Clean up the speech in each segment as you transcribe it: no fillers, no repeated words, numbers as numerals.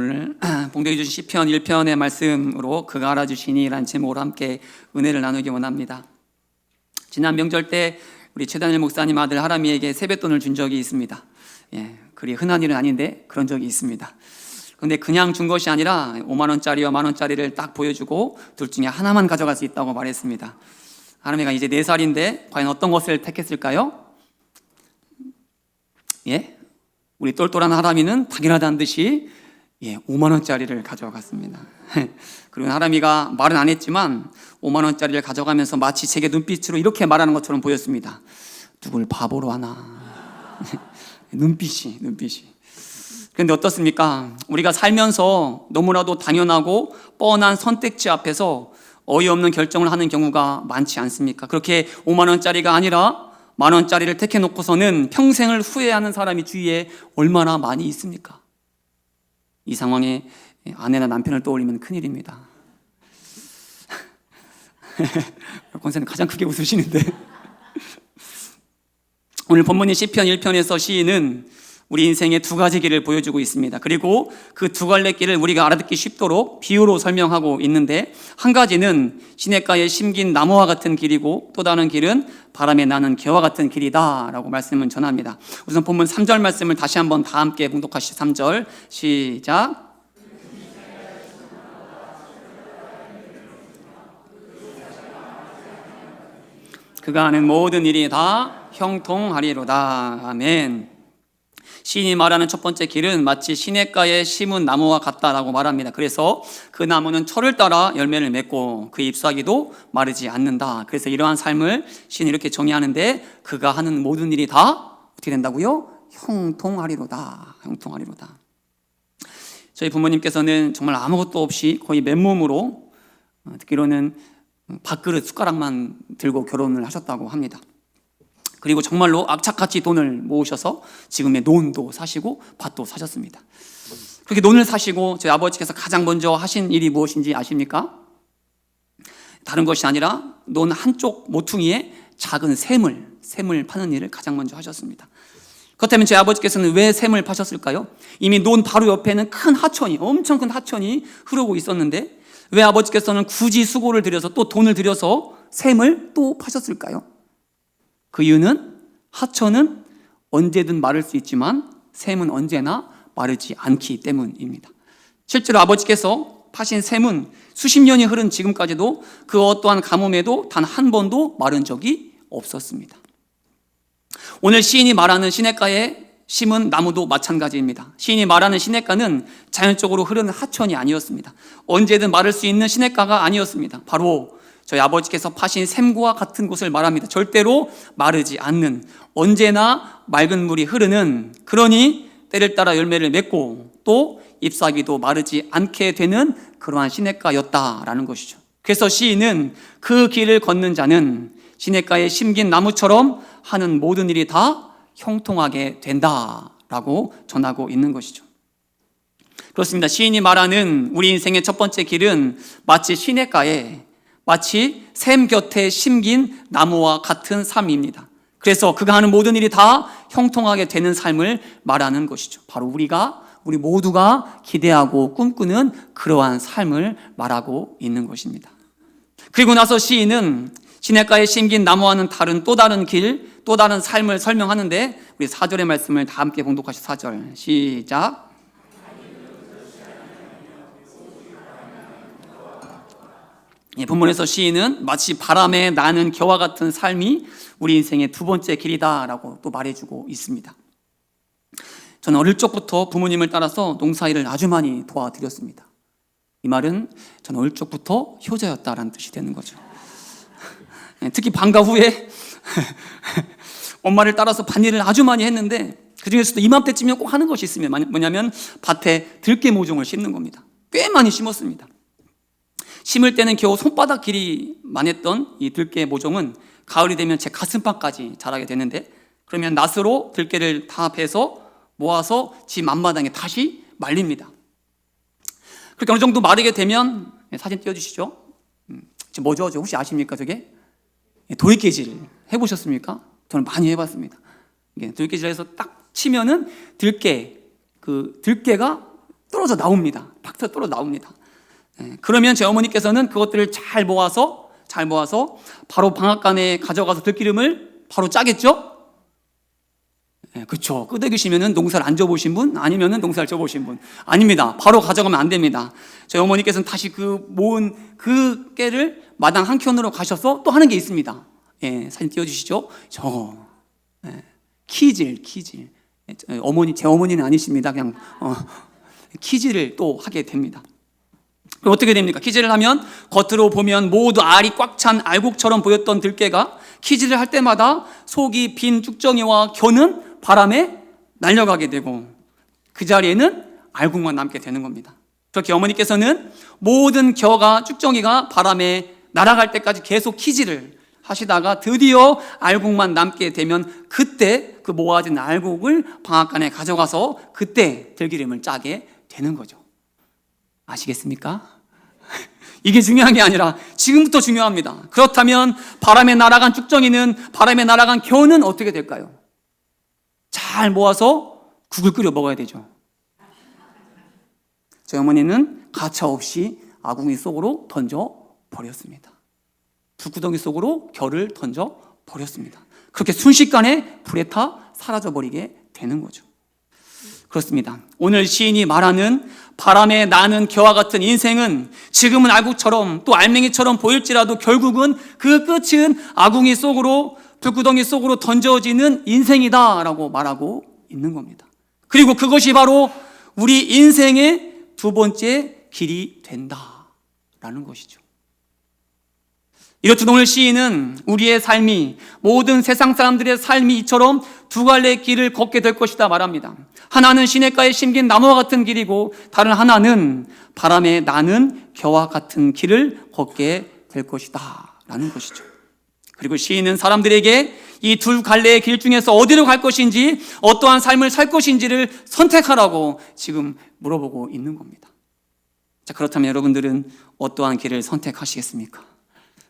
오늘 봉독해 주신 시편 1편의 말씀으로 그가 알아주시니 라는 제목으로 함께 은혜를 나누기 원합니다. 지난 명절 때 우리 최단일 목사님 아들 하람이에게 세뱃돈을 준 적이 있습니다. 그리 흔한 일은 아닌데 그런 적이 있습니다. 그런데 그냥 준 것이 아니라 5만 원짜리와 만 원짜리를 딱 보여주고 둘 중에 하나만 가져갈 수 있다고 말했습니다. 하람이가 이제 4살인데 과연 어떤 것을 택했을까요? 우리 똘똘한 하람이는 당연하다는 듯이 5만 원짜리를 가져갔습니다. 그리고 하람이가 말은 안 했지만 5만 원짜리를 가져가면서 마치 제게 눈빛으로 이렇게 말하는 것처럼 보였습니다. 누굴 바보로 하나. 눈빛이. 그런데 어떻습니까? 우리가 살면서 너무나도 당연하고 뻔한 선택지 앞에서 어이없는 결정을 하는 경우가 많지 않습니까? 그렇게 5만 원짜리가 아니라 만 원짜리를 택해놓고서는 평생을 후회하는 사람이 주위에 얼마나 많이 있습니까? 이 상황에 아내나 남편을 떠올리면 큰일입니다. 권사님 가장 크게 웃으시는데 오늘 본문인 시편 1편에서 시인은 우리 인생의 두 가지 길을 보여주고 있습니다. 그리고 그 두 갈래 길을 우리가 알아듣기 쉽도록 비유로 설명하고 있는데, 한 가지는 시냇가에 심긴 나무와 같은 길이고 또 다른 길은 바람에 나는 겨와 같은 길이다 라고 말씀을 전합니다. 우선 본문 3절 말씀을 다시 한번 다 함께 봉독하시죠. 3절 시작. 그가 하는 모든 일이 다 형통하리로다. 아멘. 시인이 말하는 첫 번째 길은 마치 시냇가에 심은 나무와 같다라고 말합니다. 그래서 그 나무는 철을 따라 열매를 맺고 그 잎사귀도 마르지 않는다. 그래서 이러한 삶을 시인이 이렇게 정의하는데, 그가 하는 모든 일이 다 어떻게 된다고요? 형통하리로다. 저희 부모님께서는 정말 아무것도 없이 거의 맨몸으로, 듣기로는 밥그릇 숟가락만 들고 결혼을 하셨다고 합니다. 그리고 정말로 악착같이 돈을 모으셔서 지금의 논도 사시고 밭도 사셨습니다. 그렇게 논을 사시고 저희 아버지께서 가장 먼저 하신 일이 무엇인지 아십니까? 다른 것이 아니라 논 한쪽 모퉁이에 작은 샘을 파는 일을 가장 먼저 하셨습니다. 그렇다면 저희 아버지께서는 왜 샘을 파셨을까요? 이미 논 바로 옆에는 큰 하천이, 엄청 큰 하천이 흐르고 있었는데 왜 아버지께서는 굳이 수고를 들여서 또 돈을 들여서 샘을 또 파셨을까요? 그 이유는 하천은 언제든 마를 수 있지만 샘은 언제나 마르지 않기 때문입니다. 실제로 아버지께서 파신 샘은 수십 년이 흐른 지금까지도 그 어떠한 가뭄에도 단 한 번도 마른 적이 없었습니다. 오늘 시인이 말하는 시냇가에 심은 나무도 마찬가지입니다. 시인이 말하는 시냇가는 자연적으로 흐르는 하천이 아니었습니다. 언제든 마를 수 있는 시냇가가 아니었습니다. 바로 저희 아버지께서 파신 샘과 같은 곳을 말합니다. 절대로 마르지 않는, 언제나 맑은 물이 흐르는, 그러니 때를 따라 열매를 맺고 또 잎사귀도 마르지 않게 되는 그러한 시냇가였다라는 것이죠. 그래서 시인은 그 길을 걷는 자는 시냇가에 심긴 나무처럼 하는 모든 일이 다 형통하게 된다라고 전하고 있는 것이죠. 그렇습니다. 시인이 말하는 우리 인생의 첫 번째 길은 마치 시냇가에, 마치 샘 곁에 심긴 나무와 같은 삶입니다. 그래서 그가 하는 모든 일이 다 형통하게 되는 삶을 말하는 것이죠. 바로 우리 모두가 기대하고 꿈꾸는 그러한 삶을 말하고 있는 것입니다. 그리고 나서 시인은 시냇가에 심긴 나무와는 다른 또 다른 길, 또 다른 삶을 설명하는데, 우리 4절의 말씀을 다 함께 봉독하시죠. 4절 시작. 본문에서 시인은 마치 바람에 나는 겨와 같은 삶이 우리 인생의 두 번째 길이다라고 또 말해주고 있습니다. 저는 어릴 적부터 부모님을 따라서 농사일을 아주 많이 도와드렸습니다. 이 말은 저는 어릴 적부터 효자였다라는 뜻이 되는 거죠. 특히 방과 후에 엄마를 따라서 밭일을 아주 많이 했는데, 그 중에서도 이맘때쯤이면 꼭 하는 것이 있으면 뭐냐면 밭에 들깨 모종을 심는 겁니다. 꽤 많이 심었습니다. 심을 때는 겨우 손바닥 길이만 했던 이 들깨 모종은 가을이 되면 제 가슴팍까지 자라게 되는데, 그러면 낫으로 들깨를 다 베서 모아서 집 앞마당에 다시 말립니다. 그렇게 어느 정도 마르게 되면, 사진 띄워주시죠. 지금 뭐죠? 혹시 아십니까? 저게 돌깨질 해보셨습니까? 저는 많이 해봤습니다. 돌깨질해서 딱 치면은 들깨가 떨어져 나옵니다. 팍 떨어져 나옵니다. 그러면 제 어머니께서는 그것들을 잘 모아서 바로 방앗간에 가져가서 들기름을 바로 짜겠죠? 그렇죠. 끄덕이시면은 농사를 안 져보신 분, 아니면은 농사를 져보신 분. 아닙니다. 바로 가져가면 안 됩니다. 저희 어머니께서는 다시 그 모은 그 깨를 마당 한켠으로 가셔서 또 하는 게 있습니다. 사진 띄워주시죠. 키질. 제 어머니는 아니십니다. 그냥 키질을 또 하게 됩니다. 그럼 어떻게 됩니까? 키질을 하면 겉으로 보면 모두 알이 꽉 찬 알곡처럼 보였던 들깨가 키질을 할 때마다 속이 빈 쭉정이와 겨는 바람에 날려가게 되고 그 자리에는 알곡만 남게 되는 겁니다. 그렇게 어머니께서는 모든 겨가 쭉정이가 바람에 날아갈 때까지 계속 키질을 하시다가 드디어 알곡만 남게 되면 그때 그 모아진 알곡을 방앗간에 가져가서 그때 들기름을 짜게 되는 거죠. 아시겠습니까? 이게 중요한 게 아니라 지금부터 중요합니다. 그렇다면 바람에 날아간 쭉정이는, 바람에 날아간 겨는 어떻게 될까요? 잘 모아서 국을 끓여 먹어야 되죠. 저희 어머니는 가차없이 아궁이 속으로 던져 버렸습니다. 불구덩이 속으로 겨를 던져 버렸습니다. 그렇게 순식간에 불에 타 사라져 버리게 되는 거죠. 그렇습니다. 오늘 시인이 말하는 바람에 나는 겨와 같은 인생은 지금은 알곡처럼 또 알맹이처럼 보일지라도 결국은 그 끝은 아궁이 속으로, 불구덩이 속으로 던져지는 인생이다라고 말하고 있는 겁니다. 그리고 그것이 바로 우리 인생의 두 번째 길이 된다라는 것이죠. 이렇듯 오늘 시인은 우리의 삶이, 모든 세상 사람들의 삶이 이처럼 두 갈래의 길을 걷게 될 것이다 말합니다. 하나는 시냇가에 심긴 나무와 같은 길이고 다른 하나는 바람에 나는 겨와 같은 길을 걷게 될 것이다 라는 것이죠. 그리고 시인은 사람들에게 이 두 갈래의 길 중에서 어디로 갈 것인지, 어떠한 삶을 살 것인지를 선택하라고 지금 물어보고 있는 겁니다. 자, 그렇다면 여러분들은 어떠한 길을 선택하시겠습니까?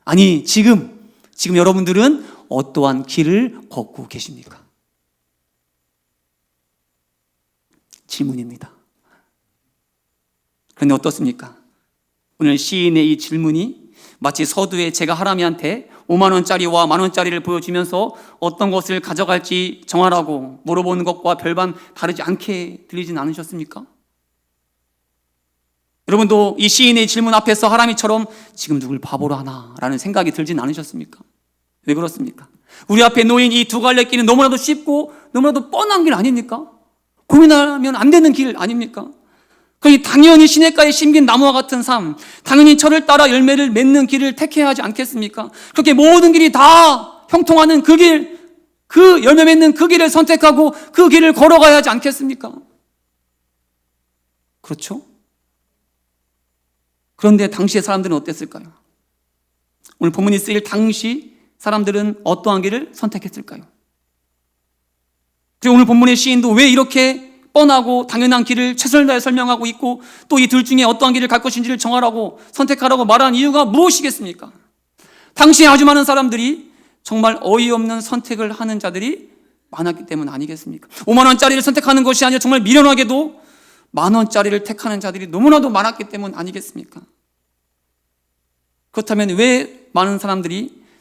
아니, 지금 여러분들은 어떠한 길을 걷고 계십니까? 질문입니다. 그런데 어떻습니까? 오늘 시인의 이 질문이 마치 서두에 제가 하람이한테 5만 원짜리와 만 원짜리를 보여주면서 어떤 것을 가져갈지 정하라고 물어보는 것과 별반 다르지 않게 들리진 않으셨습니까? 여러분도 이 시인의 질문 앞에서 하람이처럼 지금 누굴 바보로 하나 라는 생각이 들진 않으셨습니까? 왜 그렇습니까? 우리 앞에 놓인 이 두 갈래 길은 너무나도 쉽고 너무나도 뻔한 길 아닙니까? 고민하면 안 되는 길 아닙니까? 그러니 당연히 시냇가에 심긴 나무와 같은 삶, 당연히 철을 따라 열매를 맺는 길을 택해야 하지 않겠습니까? 그렇게 모든 길이 다 형통하는 그 길, 그 열매 맺는 그 길을 선택하고 그 길을 걸어가야 하지 않겠습니까? 그렇죠? 그런데 당시의 사람들은 어땠을까요? 오늘 본문이 쓰일 당시 사람들은 어떠한 길을 선택했을까요? 그리고 오늘 본문의 시인도 왜 이렇게 뻔하고 당연한 길을 최선을 다해 설명하고 있고 또 이 둘 중에 어떠한 길을 갈 것인지를 정하라고, 선택하라고 말한 이유가 무엇이겠습니까? 당시에 아주 많은 사람들이 정말 어이없는 선택을 하는 자들이 많았기 때문 아니겠습니까? 5만 원짜리를 선택하는 것이 아니라 정말 미련하게도 만 원짜리를 택하는 자들이 너무나도 많았기 때문 아니겠습니까? 그렇다면 왜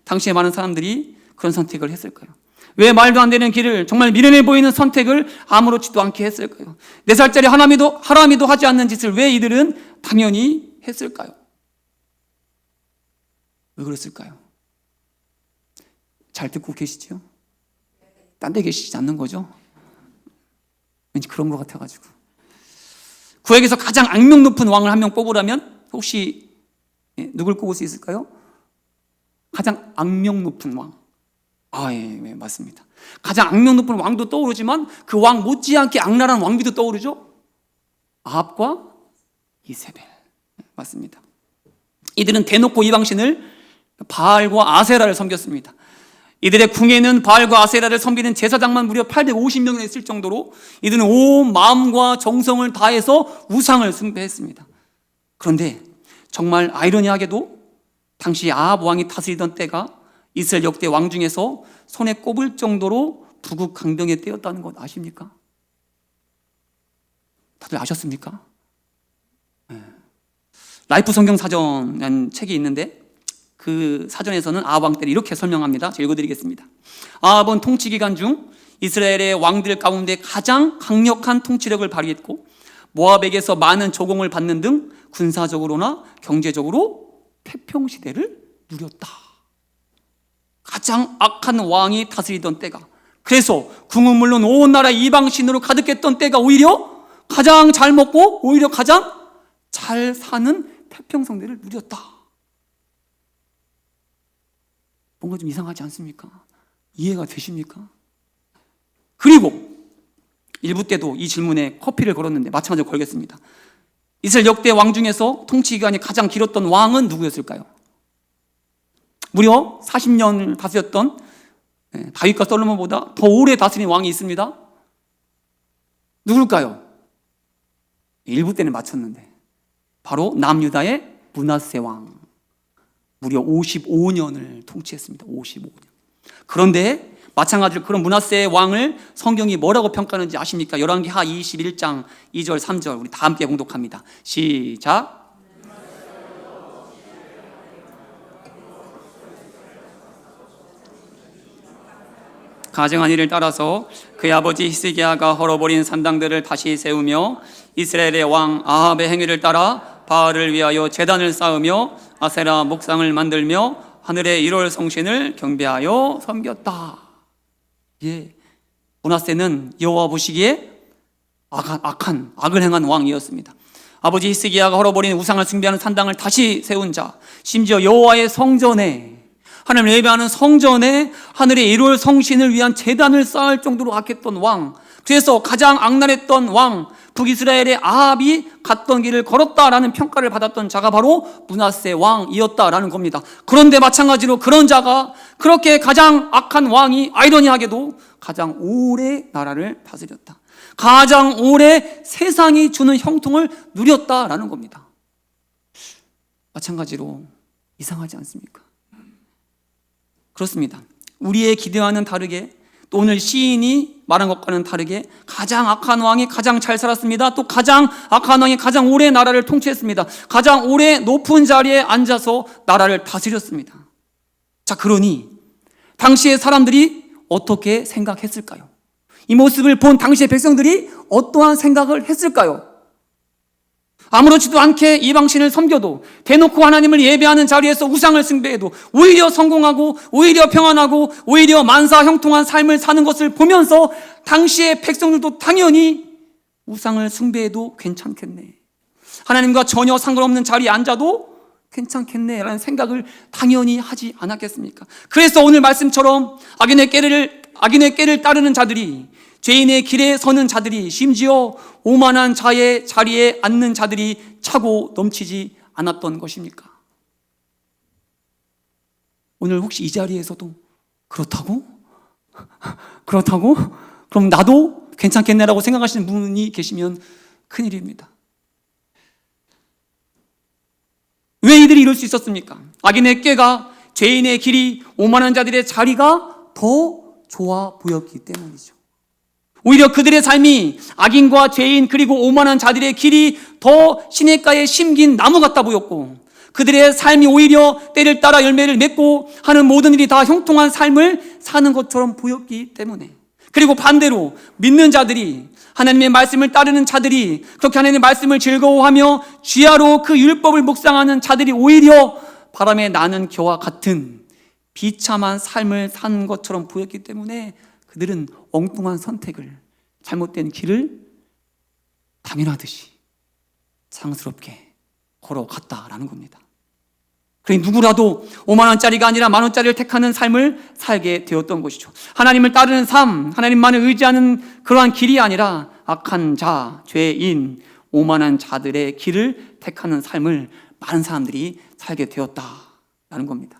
당시에 많은 사람들이 그런 선택을 했을까요? 왜 말도 안 되는 길을, 정말 미련해 보이는 선택을 아무렇지도 않게 했을까요? 4살짜리 하람이도 하지 않는 짓을 왜 이들은 당연히 했을까요? 왜 그랬을까요? 잘 듣고 계시죠? 딴 데 계시지 않는 거죠? 왠지 그런 것 같아가지고. 구약에서 가장 악명 높은 왕을 한 명 뽑으라면 혹시 누굴 꼽을 수 있을까요? 가장 악명 높은 왕. 예, 맞습니다. 가장 악명 높은 왕도 떠오르지만 그 왕 못지않게 악랄한 왕비도 떠오르죠? 아합과 이세벨. 맞습니다. 이들은 대놓고 이방신을 바알과 아세라를 섬겼습니다. 이들의 궁에는 바알과 아세라를 섬기는 제사장만 무려 850명이나 있을 정도로 이들은 온 마음과 정성을 다해서 우상을 숭배했습니다. 그런데 정말 아이러니하게도 당시 아합 왕이 다스리던 때가 이스라엘 역대 왕 중에서 손에 꼽을 정도로 부국강병의 때였다는 것 아십니까? 다들 아셨습니까? 라이프 성경 사전이라는 책이 있는데 그 사전에서는 아합 왕 때를 이렇게 설명합니다. 제가 읽어드리겠습니다. 아합은 통치 기간 중 이스라엘의 왕들 가운데 가장 강력한 통치력을 발휘했고 모압에게서 많은 조공을 받는 등 군사적으로나 경제적으로 태평시대를 누렸다. 가장 악한 왕이 다스리던 때가, 그래서 궁은 물론 온 나라 이방신으로 가득했던 때가 오히려 가장 잘 먹고 오히려 가장 잘 사는 태평성대를 누렸다. 뭔가 좀 이상하지 않습니까? 이해가 되십니까? 그리고 일부 때도 이 질문에 커피를 걸었는데 마찬가지로 걸겠습니다. 이스라엘 역대 왕 중에서 통치 기간이 가장 길었던 왕은 누구였을까요? 무려 40년을 다스렸던 다윗과 솔로몬보다 더 오래 다스린 왕이 있습니다. 누굴까요? 일부 때는 맞췄는데 바로 남유다의 므낫세 왕. 무려 55년을 통치했습니다. 55년. 그런데 마찬가지로 그런 므낫세 왕을 성경이 뭐라고 평가하는지 아십니까? 열왕기하 21장 2절 3절 우리 다 함께 봉독합니다. 시작. 가증한 일을 따라서 그의 아버지 히스기야가 헐어버린 산당들을 다시 세우며 이스라엘의 왕 아합의 행위를 따라 바알을 위하여 제단을 쌓으며 아세라 목상을 만들며 하늘의 1월 성신을 경배하여 섬겼다. 예, 므낫세는 여호와 보시기에 악을 행한 왕이었습니다. 아버지 히스기야가 헐어버린 우상을 숭배하는 산당을 다시 세운 자, 심지어 여호와의 성전에, 하나님을 예배하는 성전에 하늘의 1월 성신을 위한 제단을 쌓을 정도로 악했던 왕, 그래서 가장 악랄했던 왕, 북이스라엘의 아합이 갔던 길을 걸었다라는 평가를 받았던 자가 바로 므낫세 왕이었다라는 겁니다. 그런데 마찬가지로 그런 자가 그렇게 가장 악한 왕이 아이러니하게도 가장 오래 나라를 다스렸다. 가장 오래 세상이 주는 형통을 누렸다라는 겁니다. 마찬가지로 이상하지 않습니까? 그렇습니다. 우리의 기대와는 다르게, 또 오늘 시인이 말한 것과는 다르게 가장 악한 왕이 가장 잘 살았습니다. 또 가장 악한 왕이 가장 오래 나라를 통치했습니다. 가장 오래 높은 자리에 앉아서 나라를 다스렸습니다. 자, 그러니 당시의 사람들이 어떻게 생각했을까요? 이 모습을 본 당시의 백성들이 어떠한 생각을 했을까요? 아무렇지도 않게 이방신을 섬겨도, 대놓고 하나님을 예배하는 자리에서 우상을 숭배해도 오히려 성공하고 오히려 평안하고 오히려 만사 형통한 삶을 사는 것을 보면서 당시의 백성들도 당연히 우상을 숭배해도 괜찮겠네, 하나님과 전혀 상관없는 자리에 앉아도 괜찮겠네 라는 생각을 당연히 하지 않았겠습니까? 그래서 오늘 말씀처럼 악인의 꾀를 따르는 자들이, 죄인의 길에 서는 자들이, 심지어 오만한 자의 자리에 앉는 자들이 차고 넘치지 않았던 것입니까? 오늘 혹시 이 자리에서도 그렇다고? 그럼 나도 괜찮겠네라고 생각하시는 분이 계시면 큰일입니다. 왜 이들이 이럴 수 있었습니까? 악인의 꾀가, 죄인의 길이, 오만한 자들의 자리가 더 좋아 보였기 때문이죠. 오히려 그들의 삶이 악인과 죄인 그리고 오만한 자들의 길이 더 시냇가에 심긴 나무 같아 보였고, 그들의 삶이 오히려 때를 따라 열매를 맺고 하는 모든 일이 다 형통한 삶을 사는 것처럼 보였기 때문에, 그리고 반대로 믿는 자들이, 하나님의 말씀을 따르는 자들이, 그렇게 하나님의 말씀을 즐거워하며 주야로 그 율법을 묵상하는 자들이 오히려 바람에 나는 겨와 같은 비참한 삶을 사는 것처럼 보였기 때문에 그들은 엉뚱한 선택을, 잘못된 길을 당연하듯이 상스럽게 걸어갔다라는 겁니다. 그러니 누구라도 5만 원짜리가 아니라 만 원짜리를 택하는 삶을 살게 되었던 것이죠. 하나님을 따르는 삶, 하나님만을 의지하는 그러한 길이 아니라 악한 자, 죄인, 오만한 자들의 길을 택하는 삶을 많은 사람들이 살게 되었다라는 겁니다.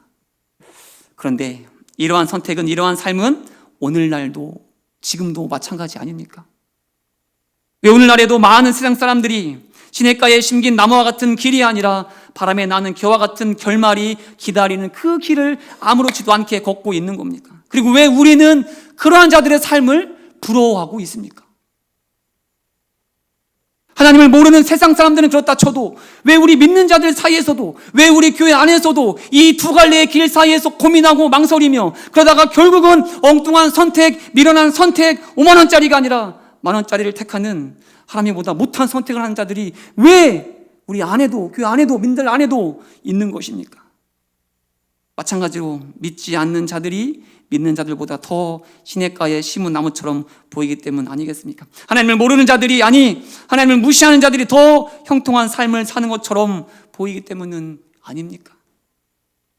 그런데 이러한 선택은, 이러한 삶은 오늘날도 지금도 마찬가지 아닙니까? 왜 오늘날에도 많은 세상 사람들이 시냇가에 심긴 나무와 같은 길이 아니라 바람에 나는 겨와 같은 결말이 기다리는 그 길을 아무렇지도 않게 걷고 있는 겁니까? 그리고 왜 우리는 그러한 자들의 삶을 부러워하고 있습니까? 하나님을 모르는 세상 사람들은 그렇다 쳐도 왜 우리 믿는 자들 사이에서도, 왜 우리 교회 안에서도 이 두 갈래의 길 사이에서 고민하고 망설이며 그러다가 결국은 엉뚱한 선택, 미련한 선택, 5만 원짜리가 아니라 만 원짜리를 택하는, 하나님보다 못한 선택을 하는 자들이 왜 우리 안에도, 교회 안에도, 민들 안에도 있는 것입니까? 마찬가지로 믿지 않는 자들이 믿는 자들보다 더 시냇가에 심은 나무처럼 보이기 때문 아니겠습니까? 하나님을 모르는 자들이, 아니 하나님을 무시하는 자들이 더 형통한 삶을 사는 것처럼 보이기 때문은 아닙니까?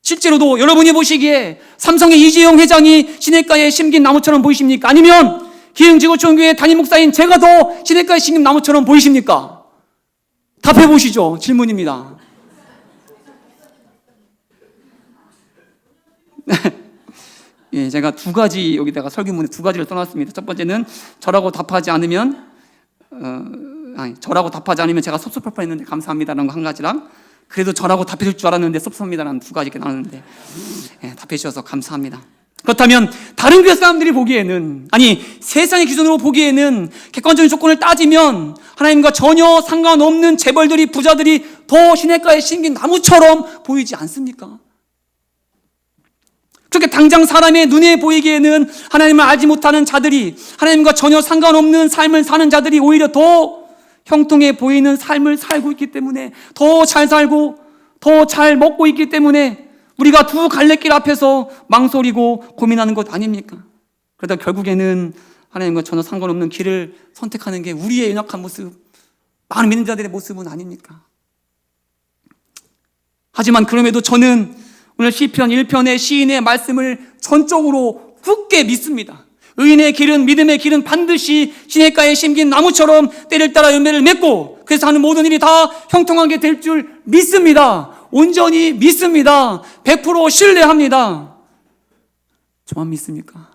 실제로도 여러분이 보시기에 삼성의 이재용 회장이 시냇가에 심긴 나무처럼 보이십니까? 아니면 기흥지구촌교회 담임 목사인 제가 더 시냇가에 심긴 나무처럼 보이십니까? 답해 보시죠. 질문입니다. 예, 제가 두 가지 여기다가 설교문에 두 가지를 써놨습니다. 첫 번째는 저라고 답하지 않으면 저라고 답하지 않으면 제가 섭섭할 뻔했는데 감사합니다라는 거 한 가지랑, 그래도 저라고 답해 줄 줄 알았는데 섭섭합니다라는 두 가지 이렇게 나눴는데, 예, 답해 주셔서 감사합니다. 그렇다면 다른 교회 사람들이 보기에는, 아니 세상의 기준으로 보기에는, 객관적인 조건을 따지면 하나님과 전혀 상관없는 재벌들이, 부자들이 더 시냇가에 심긴 나무처럼 보이지 않습니까? 그렇게 당장 사람의 눈에 보이기에는 하나님을 알지 못하는 자들이, 하나님과 전혀 상관없는 삶을 사는 자들이 오히려 더 형통해 보이는 삶을 살고 있기 때문에, 더 잘 살고 더 잘 먹고 있기 때문에 우리가 두 갈래길 앞에서 망설이고 고민하는 것 아닙니까? 그러다 결국에는 하나님과 전혀 상관없는 길을 선택하는 게 우리의 연약한 모습, 많은 믿는 자들의 모습은 아닙니까? 하지만 그럼에도 저는 오늘 시편 1편의 시인의 말씀을 전적으로 굳게 믿습니다. 의인의 길은, 믿음의 길은 반드시 시냇가에 심긴 나무처럼 때를 따라 열매를 맺고, 그래서 하는 모든 일이 다 형통하게 될 줄 믿습니다. 온전히 믿습니다. 100% 신뢰합니다. 저만 믿습니까?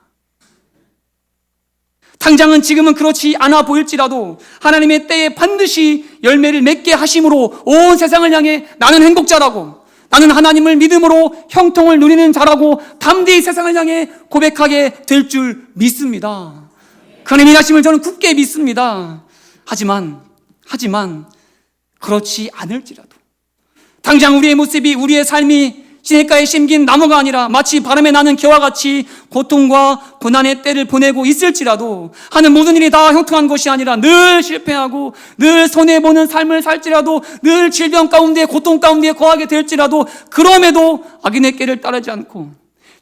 당장은 지금은 그렇지 않아 보일지라도 하나님의 때에 반드시 열매를 맺게 하심으로 온 세상을 향해 나는 행복자라고, 나는 하나님을 믿음으로 형통을 누리는 자라고 담대히 세상을 향해 고백하게 될 줄 믿습니다. 그 하나님의 일하심을 저는 굳게 믿습니다. 하지만 그렇지 않을지라도, 당장 우리의 모습이, 우리의 삶이 시냇가에 심긴 나무가 아니라 마치 바람에 나는 겨와 같이 고통과 고난의 때를 보내고 있을지라도, 하는 모든 일이 다 형통한 것이 아니라 늘 실패하고 늘 손해보는 삶을 살지라도, 늘 질병 가운데 고통 가운데 거하게 될지라도, 그럼에도 악인의 길을 따르지 않고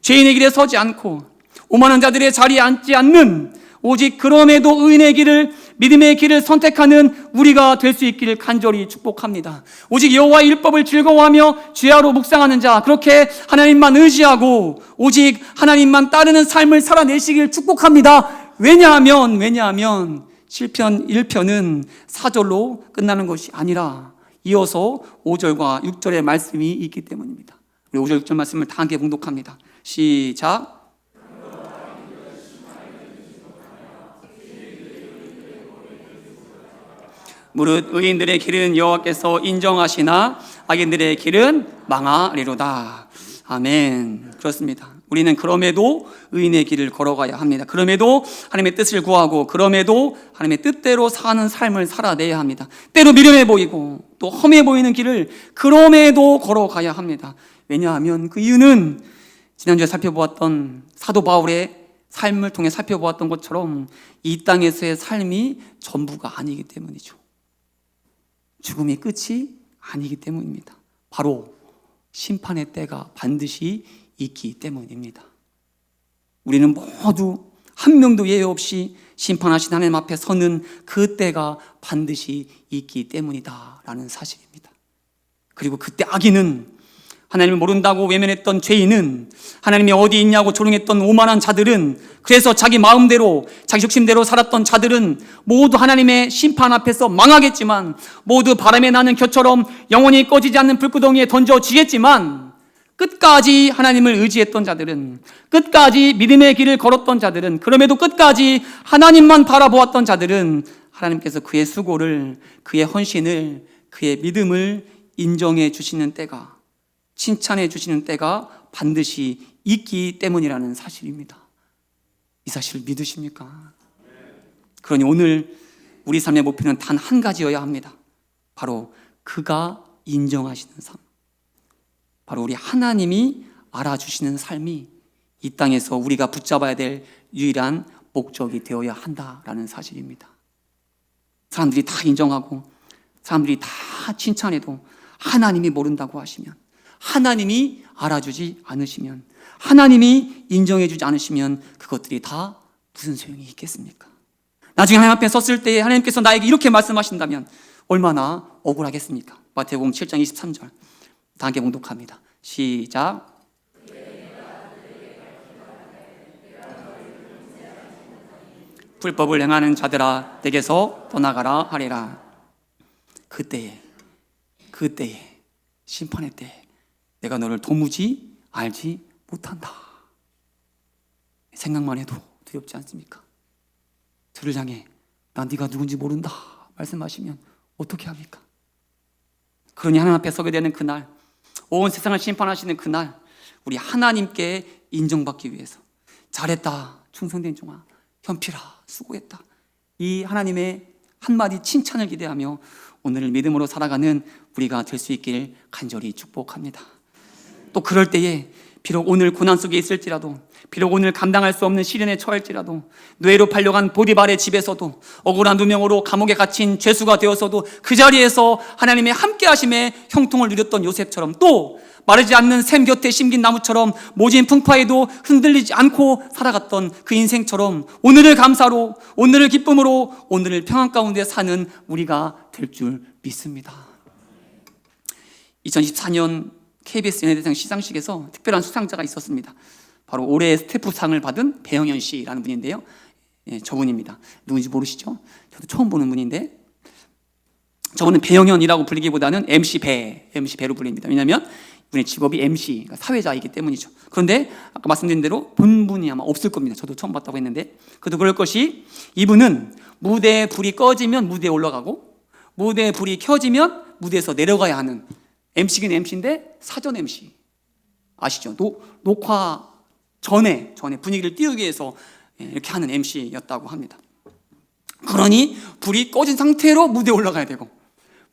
죄인의 길에 서지 않고 오만한 자들의 자리에 앉지 않는, 오직 그럼에도 의인의 길을, 믿음의 길을 선택하는 우리가 될 수 있기를 간절히 축복합니다. 오직 여호와의 율법을 즐거워하며 주야로 묵상하는 자, 그렇게 하나님만 의지하고 오직 하나님만 따르는 삶을 살아내시길 축복합니다. 왜냐하면 시편 1편은 4절로 끝나는 것이 아니라 이어서 5절과 6절의 말씀이 있기 때문입니다. 우리 5절 6절 말씀을 다 함께 봉독합니다. 시작. 무릇 의인들의 길은 여호와께서 인정하시나 악인들의 길은 망하리로다. 아멘. 그렇습니다. 우리는 그럼에도 의인의 길을 걸어가야 합니다. 그럼에도 하나님의 뜻을 구하고, 그럼에도 하나님의 뜻대로 사는 삶을 살아내야 합니다. 때로 미련해 보이고 또 험해 보이는 길을 그럼에도 걸어가야 합니다. 왜냐하면 그 이유는 지난주에 살펴보았던 사도 바울의 삶을 통해 살펴보았던 것처럼 이 땅에서의 삶이 전부가 아니기 때문이죠. 죽음이 끝이 아니기 때문입니다. 바로 심판의 때가 반드시 있기 때문입니다. 우리는 모두 한 명도 예외 없이 심판하신 하나님 앞에 서는 그 때가 반드시 있기 때문이다라는 사실입니다. 그리고 그때 악인은, 하나님을 모른다고 외면했던 죄인은, 하나님이 어디 있냐고 조롱했던 오만한 자들은, 그래서 자기 마음대로 자기 욕심대로 살았던 자들은 모두 하나님의 심판 앞에서 망하겠지만, 모두 바람에 나는 겨처럼 영원히 꺼지지 않는 불구덩이에 던져지겠지만, 끝까지 하나님을 의지했던 자들은, 끝까지 믿음의 길을 걸었던 자들은, 그럼에도 끝까지 하나님만 바라보았던 자들은 하나님께서 그의 수고를, 그의 헌신을, 그의 믿음을 인정해 주시는 때가, 칭찬해 주시는 때가 반드시 있기 때문이라는 사실입니다. 이 사실을 믿으십니까? 그러니 오늘 우리 삶의 목표는 단 한 가지여야 합니다. 바로 그가 인정하시는 삶, 바로 우리 하나님이 알아주시는 삶이 이 땅에서 우리가 붙잡아야 될 유일한 목적이 되어야 한다라는 사실입니다. 사람들이 다 인정하고 사람들이 다 칭찬해도 하나님이 모른다고 하시면, 하나님이 알아주지 않으시면, 하나님이 인정해주지 않으시면 그것들이 다 무슨 소용이 있겠습니까? 나중에 하나님 앞에 섰을 때 하나님께서 나에게 이렇게 말씀하신다면 얼마나 억울하겠습니까? 마태복음 7장 23절 다 함께 봉독합니다. 시작. 불법을 행하는 자들아 내게서 떠나가라 하리라. 그때에 심판의 때에 내가 너를 도무지 알지 못한다. 생각만 해도 두렵지 않습니까? 저를 향해 난 네가 누군지 모른다 말씀하시면 어떻게 합니까? 그러니 하나님 앞에 서게 되는 그날, 온 세상을 심판하시는 그날, 우리 하나님께 인정받기 위해서 잘했다, 충성된 종아, 현필아, 수고했다, 이 하나님의 한마디 칭찬을 기대하며 오늘을 믿음으로 살아가는 우리가 될 수 있길 간절히 축복합니다. 또 그럴 때에 비록 오늘 고난 속에 있을지라도, 비록 오늘 감당할 수 없는 시련에 처할지라도, 뇌로 팔려간 보디발의 집에서도, 억울한 누명으로 감옥에 갇힌 죄수가 되어서도 그 자리에서 하나님의 함께하심에 형통을 누렸던 요셉처럼, 또 마르지 않는 샘 곁에 심긴 나무처럼 모진 풍파에도 흔들리지 않고 살아갔던 그 인생처럼 오늘을 감사로, 오늘을 기쁨으로, 오늘을 평안 가운데 사는 우리가 될 줄 믿습니다. 2014년 KBS 연예대상 시상식에서 특별한 수상자가 있었습니다. 바로 올해의 스태프상을 받은 배영현 씨라는 분인데요. 예, 저분입니다. 누군지 모르시죠? 저도 처음 보는 분인데, 저분은 배영현이라고 불리기보다는 MC 배로 불립니다. 왜냐하면 이분의 직업이 MC, 그러니까 사회자이기 때문이죠. 그런데 아까 말씀드린 대로 본분이 아마 없을 겁니다. 저도 처음 봤다고 했는데, 그래도 그럴 것이, 이분은 무대에 불이 꺼지면 무대에 올라가고, 무대에 불이 켜지면 무대에서 내려가야 하는, MC긴 MC인데 사전 MC 아시죠? 녹화 전에 분위기를 띄우기 위해서 이렇게 하는 MC였다고 합니다. 그러니 불이 꺼진 상태로 무대에 올라가야 되고,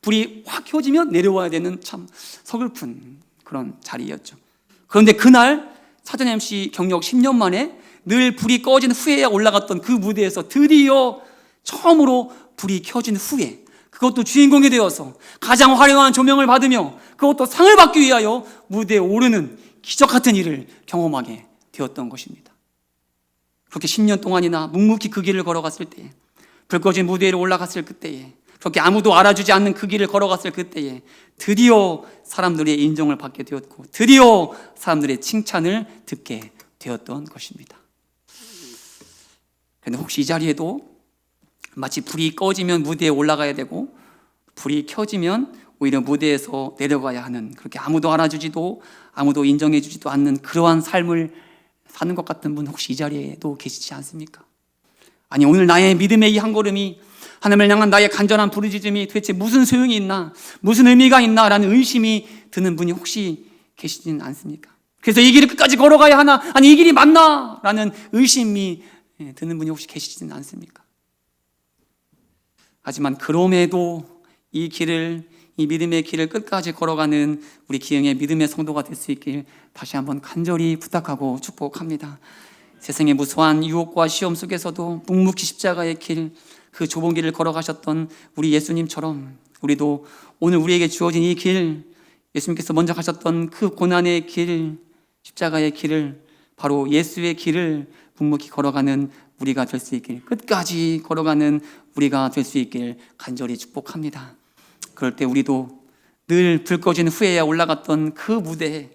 불이 확 켜지면 내려와야 되는 참 서글픈 그런 자리였죠. 그런데 그날 사전 MC 경력 10년 만에 늘 불이 꺼진 후에야 올라갔던 그 무대에서 드디어 처음으로 불이 켜진 후에, 그것도 주인공이 되어서 가장 화려한 조명을 받으며 그것도 상을 받기 위하여 무대에 오르는 기적 같은 일을 경험하게 되었던 것입니다. 그렇게 10년 동안이나 묵묵히 그 길을 걸어갔을 때에, 불 꺼진 무대 위로 올라갔을 그때에, 그렇게 아무도 알아주지 않는 그 길을 걸어갔을 그때에 드디어 사람들의 인정을 받게 되었고, 드디어 사람들의 칭찬을 듣게 되었던 것입니다. 그런데 혹시 이 자리에도 마치 불이 꺼지면 무대에 올라가야 되고 불이 켜지면 오히려 무대에서 내려가야 하는, 그렇게 아무도 알아주지도 아무도 인정해주지도 않는 그러한 삶을 사는 것 같은 분 혹시 이 자리에도 계시지 않습니까? 아니, 오늘 나의 믿음의 이 한 걸음이, 하나님을 향한 나의 간절한 부르짖음이 도대체 무슨 소용이 있나, 무슨 의미가 있나 라는 의심이 드는 분이 혹시 계시지는 않습니까? 그래서 이 길을 끝까지 걸어가야 하나, 아니 이 길이 맞나 라는 의심이 드는 분이 혹시 계시지는 않습니까? 하지만 그럼에도 이 길을, 이 믿음의 길을 끝까지 걸어가는 우리 기흥의 믿음의 성도가 될 수 있길 다시 한번 간절히 부탁하고 축복합니다. 세상의 무수한 유혹과 시험 속에서도 묵묵히 십자가의 길, 그 좁은 길을 걸어가셨던 우리 예수님처럼 우리도 오늘 우리에게 주어진 이 길, 예수님께서 먼저 가셨던 그 고난의 길, 십자가의 길을, 바로 예수의 길을 묵묵히 걸어가는 우리가 될 수 있길, 끝까지 걸어가는 우리가 될 수 있길 간절히 축복합니다. 그럴 때 우리도 늘 불 꺼진 후에야 올라갔던 그 무대에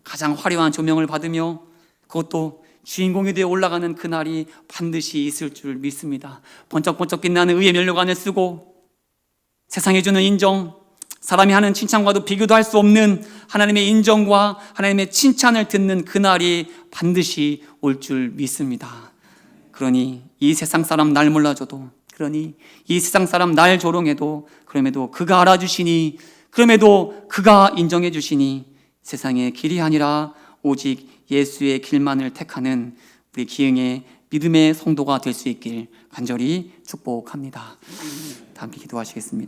가장 화려한 조명을 받으며, 그것도 주인공이 되어 올라가는 그날이 반드시 있을 줄 믿습니다. 번쩍번쩍 빛나는 의의 면류관을 쓰고 세상이 주는 인정, 사람이 하는 칭찬과도 비교도 할 수 없는 하나님의 인정과 하나님의 칭찬을 듣는 그날이 반드시 올 줄 믿습니다. 그러니 이 세상 사람 날 몰라줘도, 그러니 이 세상 사람 날 조롱해도, 그럼에도 그가 알아주시니, 그럼에도 그가 인정해 주시니, 세상의 길이 아니라 오직 예수의 길만을 택하는 우리 기흥의 믿음의 성도가 될 수 있길 간절히 축복합니다. 다 함께 기도하시겠습니다.